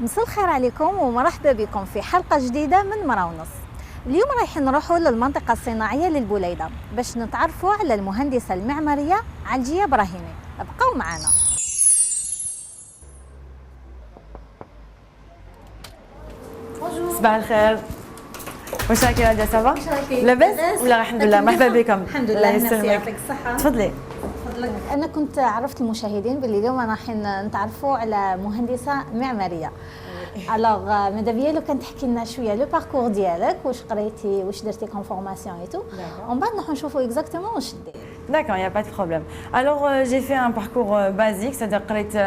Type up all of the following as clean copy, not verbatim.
مساء الخير عليكم ومرحبا بكم في حلقة جديدة من مرة ونص. اليوم رايحين نروحوا للمنطقة الصناعية للبوليدة باش نتعرفوا على المهندسة المعمارية علجية إبراهيمي. ابقوا معنا. صباح الخير. واش راكي نادية صافا؟ لاباس؟ ولا الحمد لله. مرحبا بكم. الحمد لله. يعطيك الصحة. تفضلي. أنا كنت عرفت المشاهدين باللي اليوم رايحين نتعرفوا على مهندسة معمارية. الوغ ماذا بيا لو كان تحكي لنا شويه لو باركور ديالك، واش قريتي، واش درتي كوم فورماسيون اي تو، ومن بعد نروحوا نشوفوا اكزاكتومون واش دير. D'accord, il n'y a pas de problème. Alors, j'ai fait un parcours basique, c'est-à-dire que j'ai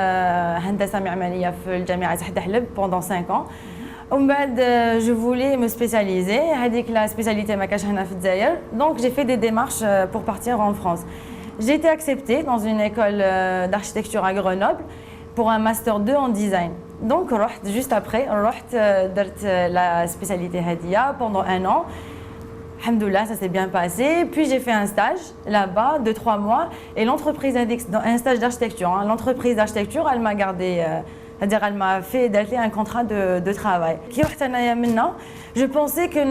هندسة معمارية في الجامعة تحت حلب pendant 5 ans. ومن بعد je voulais me spécialiser. هذيك la spécialité ما كاش هنا في الجزائر. Donc j'ai fait des démarches pour partir en France. J'ai été acceptée dans une école d'architecture à Grenoble pour un master 2 en design. Donc juste après, j'ai la spécialité Hadia pendant 1 an. Alhamdoulilah, ça s'est bien passé. Puis j'ai fait un stage là-bas de 3 mois et l'entreprise un stage d'architecture. Hein. L'entreprise d'architecture, elle m'a gardé, c'est-à-dire elle m'a fait d'aller un contrat de travail. Je pensais que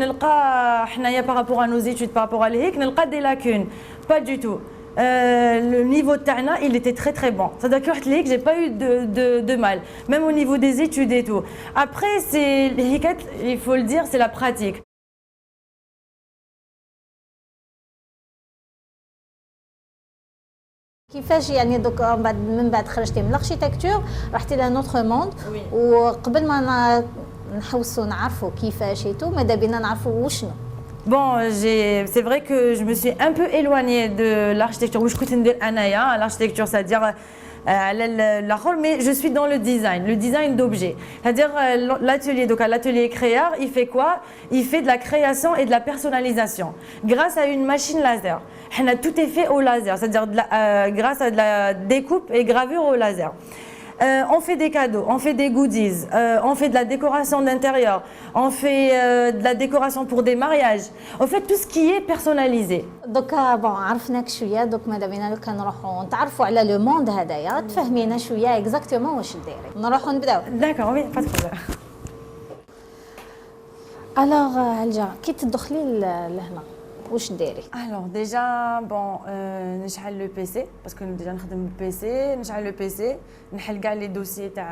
par rapport à nos études, par rapport à l'EHIC, nous avons des lacunes. Pas du tout. Le niveau de Tana, il était très très bon. C'est-à-dire que j'ai pas eu de mal, même au niveau des études et tout. Après, il faut le dire, c'est la pratique. كيفاش يعني دوك من بعد خرجتي من الاركيتكتور رحتي لان اوتر موند، وقبل ما نحوسوا نعرفوا كيفاش ايتو ماذا بينا نعرفوا وشنو. Bon, c'est vrai que je me suis un peu éloignée de l'architecture. L'architecture, c'est-à-dire mais je suis dans le design d'objets. C'est-à-dire l'atelier, donc à l'atelier créateur, il fait quoi? Il fait de la création et de la personnalisation grâce à une machine laser. Tout est fait au laser, c'est-à-dire grâce à de la découpe et gravure au laser. On fait des cadeaux, on fait des goodies, on fait de la décoration d'intérieur, on fait de la décoration pour des mariages. On fait tout ce qui est personnalisé. دوك بون عرفناك شويه، دوك ماذا بينا لو كان نروحوا نتعرفوا على لو موند هذايا، تفهمينا شويه اكزاكتومون واش دايرين. نروحوا نبداو. D'accord, oui, pas de problème. الوغ علجا كي تدخلي لهنا واش دايري؟ Alors déjà bon نشعل le PC parce que déjà نخدم بالPC، نشعل le PC نحل كاع les dossiers تاع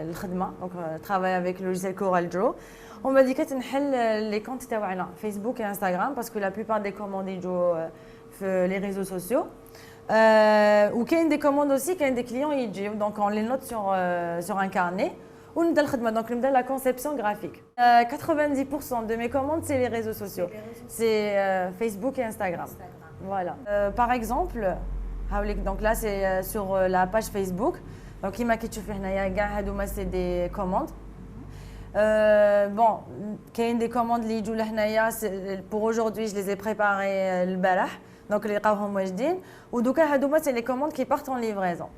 الخدمه، donc travailler avec le logiciel CorelDRAW. On m'a dit que نحل les comptes تاعنا Facebook et Instagram parce que la plupart des commandes يجوا في les réseaux sociaux. Ou qu'il y a des commandes aussi, qu'il y a des clients يجيو donc on les note sur un carnet. ونبدا الخدمه دونك نبدا la conception graphique. 90% de mes commandes c'est les réseaux sociaux. C'est Facebook et Instagram. Voilà. Par exemple, donc là c'est sur la page Facebook. Donc كيما كتشوفي هنايا كاع هادوما c'est des commandes. Bon, كاين des commandes اللي يجوا لهنايا pour aujourd'hui je les ai préparées البارح. Donc اللي لقاوهم واجدين ودوكا هادوما c'est les commandes qui partent en livraison.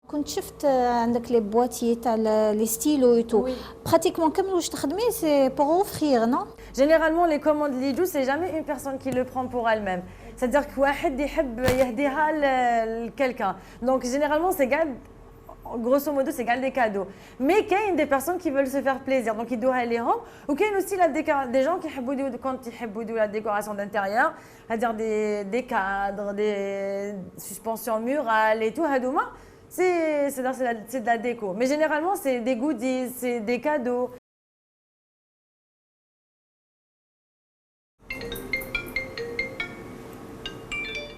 كنت شفت عندك لي بواتيي تاع لي ستيلو تو براتيكمون كامل واش تخدمي سي بور اوفرير نو. Généralement les commandes اللي يجوا c'est jamais une personne qui le prend pour elle-même. C'est-à-dire que واحد يحب يهديها لكelqu'un. Donc généralement c'est كاع grosso modo c'est كاع des cadeaux. Mais كاين des personnes qui veulent se faire plaisir donc يدوها ليهم. وكاين aussi des gens qui يحبوا يديروا quand يحبوا يديروا la décoration d'intérieur, c'est-à-dire des cadres, des suspensions murales et tout هادوما. C'est de la déco. Mais généralement, c'est des goodies, c'est des cadeaux.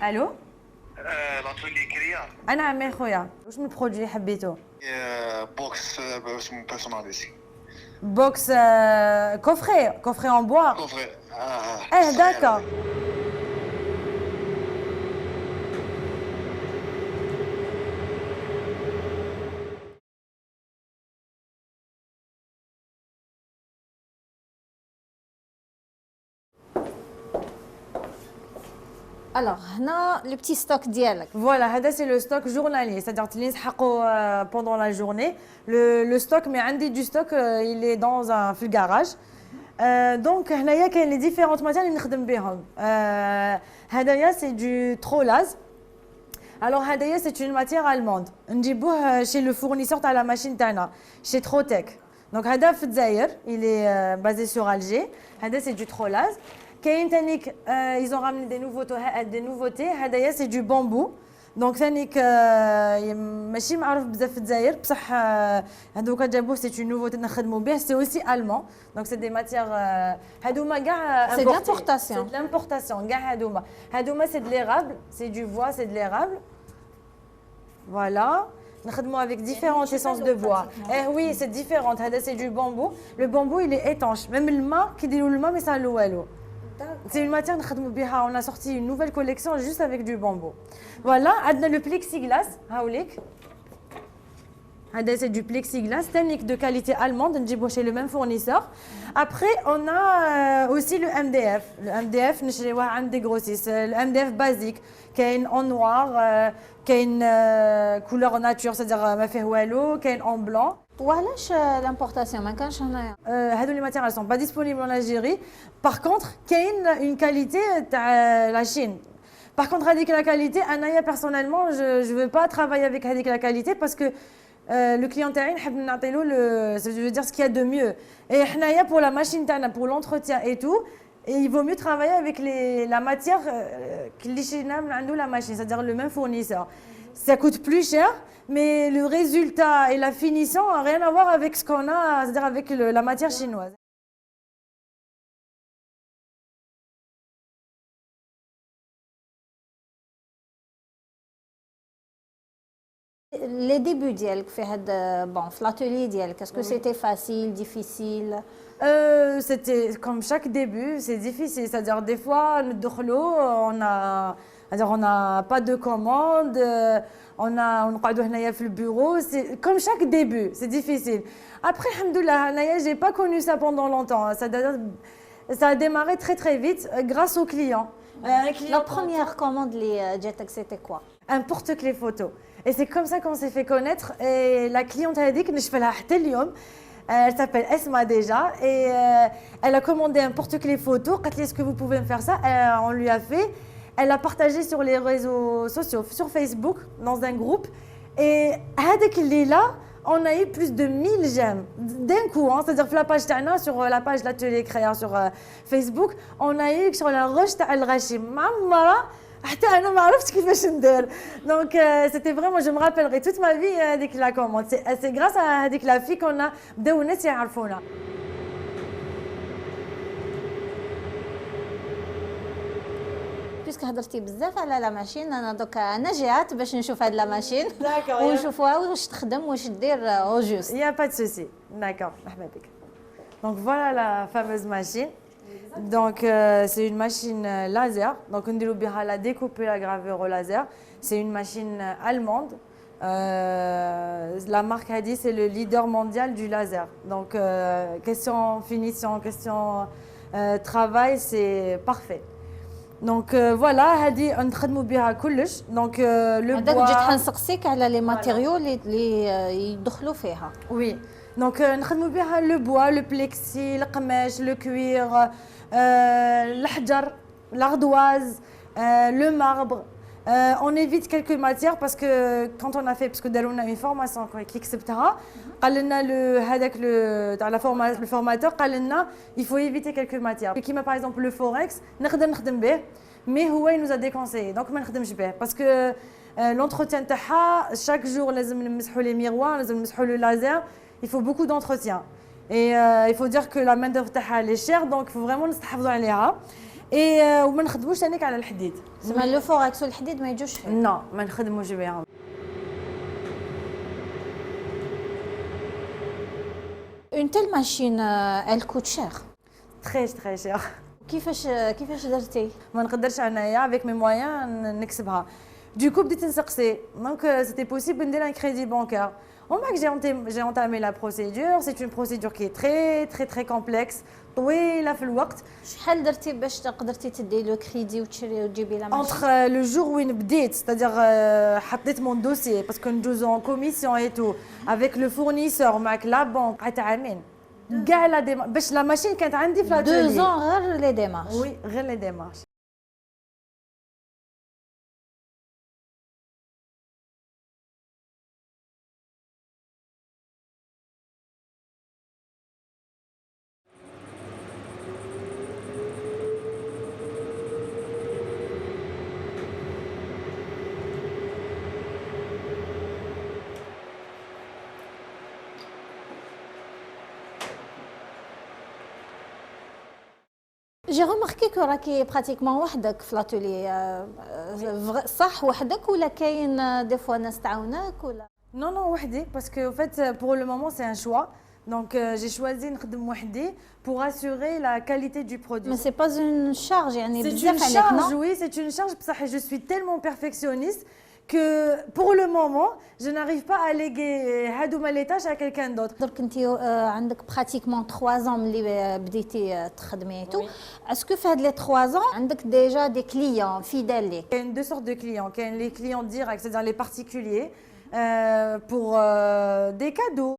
Allô? l'atelier Créa. أنا عمي خويا. واش من برودوي حبيتو؟ بوكس personnalisé. Box coffret en bois. Coffret. D'accord. الوغ هنا لو بتي ستوك ديالك. Voilà, c'est le stock journalier, c'est-à-dire que pendant la journée. Le stock, mais عندي du stock, il est dans un garage. دونك هنايا كاين لي ديفيرونت ماتير اللي نخدم بهم. هدايا سي دو ترولاز. Alors هدايا c'est une matière allemande. نجيبوه chez le fournisseur تاع la machine تاعنا chez Trotec. Donc هذا في الجزائر il est basé sur Alger. هذا c'est du trollage. كاين تانيك ils ont ramené des nouveautés. هدايا c'est du bambou. دونك ثانيك ماشي معروف بزاف في الجزائر بصح هذوك جابوه سي اون نوفوتي نخدموا به سي اوسي المون دونك سي دي ماتيير هذوما كاع سي لامبورطاسيون سي لامبورطاسيون كاع هذوما سي دو ليغابل سي دو بوا سي دو ليغابل فوالا نخدموا avec différentes essences de bois. Eh oui, c'est différent. هذا c'est du bambou. Le bambou il est étanche. Même الماء كي يديروا الماء ما يسالوا والو. C'est une matière نخدموا بها. On a sorti une nouvelle collection juste avec du bambou. Voilà, عندنا le plexiglas. هاوليك. هذا c'est du plexiglas technique de qualité allemande. نجيبوه chez le même fournisseur. Après on a aussi le MDF. Le MDF نشريوه عند des grossistes. Le MDF basique كاين en noir كاين couleur nature c'est-à-dire ما فيه والو كاين en blanc. وعلاش لامبورطاسيون ما كانش هنايا؟ هادو لي ماتيير sont pas disponibles en Algérie. Par contre كاين une qualité تاع la Chine. Par contre هذيك la qualité انايا personnellement je veux pas travailler avec هذيك la qualité parce que le client تاعي نحب نعطيلو je veux dire ce qu'il y a de mieux. Et حنايا pour la machine تاعنا pour l'entretien et tout et il vaut mieux travailler avec la matière اللي شريناها من عنده la machine c'est-à-dire le même fournisseur. Ça coûte plus cher mais le résultat et la finition n'a rien à voir avec ce qu'on a, c'est-à-dire avec la matière chinoise. Les débuts ديالك في هذا bon في l'atelier ديالك est-ce que c'était facile, difficile? C'était comme chaque début, c'est difficile, c'est-à-dire des fois on n'a pas de commande, on قعدوا هنايا في le bureau, c'est comme chaque début, c'est difficile. Après alhamdoulilah, هنايا j'ai pas connu ça pendant longtemps, ça a démarré très très vite grâce aux clients. La première commande اللي جاتك c'était quoi? Un porte-clés photo. Et c'est comme ça qu'on s'est fait connaître. Et la cliente a dit que je fais la اليوم. Elle s'appelle Esma déjà. Et elle a commandé un porte-clés photo. Elle a dit, est-ce que vous pouvez me faire ça? On lui a fait. Elle a partagé sur les réseaux sociaux, sur Facebook, dans un groupe. Et là, on a eu plus de 1000 j'aime d'un coup. Hein, c'est-à-dire sur la page Tana, sur la page l'atelier créa sur Facebook, on a eu sur la roche Ta'al Rachim. Maman, حتى انا ما عرفتش كيفاش ندير دونك سيتي فريمون جو مرابيلغي توت ما في هذيك لا كوموند سي غراس هذيك لا في كنا بداو الناس يعرفونا بيسك هضرتي بزاف على لا ماشين انا دوكا انا جات باش نشوف هاد لا ماشين ونشوفوها واش تخدم واش دير او جوست يا با دو سوسي داكور مرحبا بك دونك فوالا لا فاموز ماشين. Donc c'est une machine laser. Donc on dit la découpe et la gravure au laser. C'est une machine allemande. La marque a dit c'est le leader mondial du laser. Donc question finition, question travail, c'est parfait. Donc voilà, هذه نخدموا بها كلش. Donc le bois. جيت حنسقسيك على لي ماتيريو اللي يدخلوا فيها. Oui. Donc نخدموا بها le bois, le plexi, القماش, le cuir. الحجر, l'ardoise, le marbre. On évite quelques matières parce que quand on a fait, parce que on a une formation qui acceptera, le formateur il faut éviter quelques matières. Qui m'a par exemple le forex, mais il nous a déconseillé, donc ما نخدمش به parce que l'entretien تاعها chaque jour لازم نمسحوا les miroirs, لازم نمسحوا le laser, il faut beaucoup d'entretien. Et il faut dire que la main d'œuvre elle est chère donc il faut vraiment نستحفظوا عليها. Et وما نخدموش ثانيك على الحديد. زعما لو فوركس والحديد ما يجوش فيه. Non, ما نخدموش بهم. Une telle machine elle coûte cher. Très très cher. كيفاش درتي؟ ما نقدرش انايا avec mes moyens نكسبها. Du coup بديت نسقسي. Donc c'était possible ندير un crédit bancaire. Au moins que j'ai entamé la procédure, c'est une procédure qui est très très très complexe. طويلة في الوقت. شحال درتي باش قدرتي تدي لو كريدي وتشري وتجيبي لا ماشين؟ Entre le jour où بديت, c'est-à-dire حطيت mon dossier parce que nous en commission et tout avec le fournisseur, avec la banque, عامين. كاع لا ديمارش باش لا ماشين كانت عندي في لاتولي 2 ans غير لي ديمارش. وي غير لي ديمارش. جي رماركي كو راكي براتيكمون وحدك في لاتولي، صح وحدك ولا كاين دي فوا ناس تعاونك ولا؟ Non, non, وحدي parce que en fait pour le moment c'est un choix. Donc j'ai choisi نخدم وحدي pour assurer la qualité du produit. Mais c'est pas une charge يعني C'est بزاف une عليك charge, non؟ oui, c'est une charge بصح je suis tellement perfectionniste que pour le moment je n'arrive pas à léguer هادوما les tâches à quelqu'un d'autre. درك انت عندك براتيكمون 3 ans ملي بديتي تخدمي تو. اسكو في هاد لي 3 ans عندك ديجا دي كليون فيدال ليك؟ Il y a deux sortes de clients. Il y a les clients directs, c'est-à-dire les particuliers, pour des cadeaux.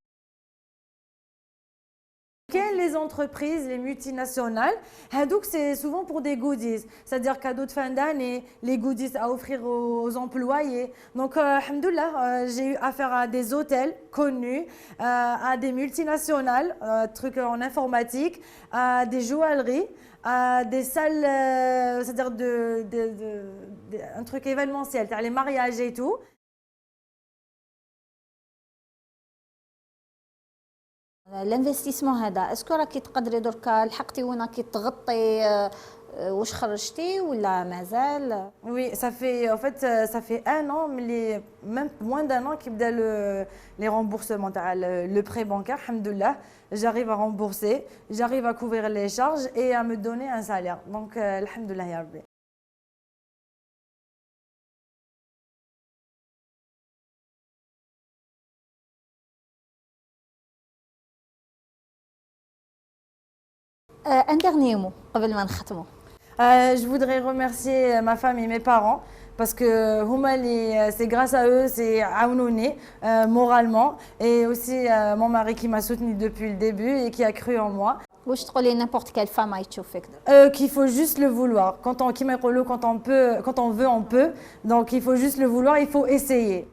Les entreprises, les multinationales, donc c'est souvent pour des goodies, c'est-à-dire cadeaux de fin d'année, les goodies à offrir aux employés. Donc, alhamdoulilah, j'ai eu affaire à des hôtels connus, à des multinationales, trucs en informatique, à des joailleries, à des salles, c'est-à-dire un truc événementiel, les mariages et tout. الانفستيسمون هذا اسكو راكي تقدري دركا لحقتي وين راكي تغطي واش خرجتي ولا مازال؟ Oui, ça fait en fait ça fait 1 an, mais même moins d'1 an qu'il y a les remboursements, le prêt bancaire, alhamdoulilah, j'arrive à rembourser, j'arrive à couvrir les charges et à me donner un salaire. Donc alhamdoulilah ya Rabbi. ان ديرني مو قبل ما نختموا. Je voudrais remercier ma femme et mes parents parce que c'est grâce à eux, c'est aounouni moralement, et aussi mon mari qui m'a soutenue depuis le début et qui a cru en moi. واش تقولي n'importe quelle femme عاي تشوفك؟ Qu'il faut juste le vouloir. Quand on veut, on peut. Donc il faut juste le vouloir, il faut essayer.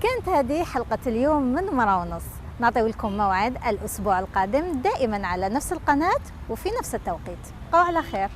كانت هذه حلقة اليوم من مرة ونص. نعطي لكم موعد الأسبوع القادم دائما على نفس القناة وفي نفس التوقيت. بقوا على خير.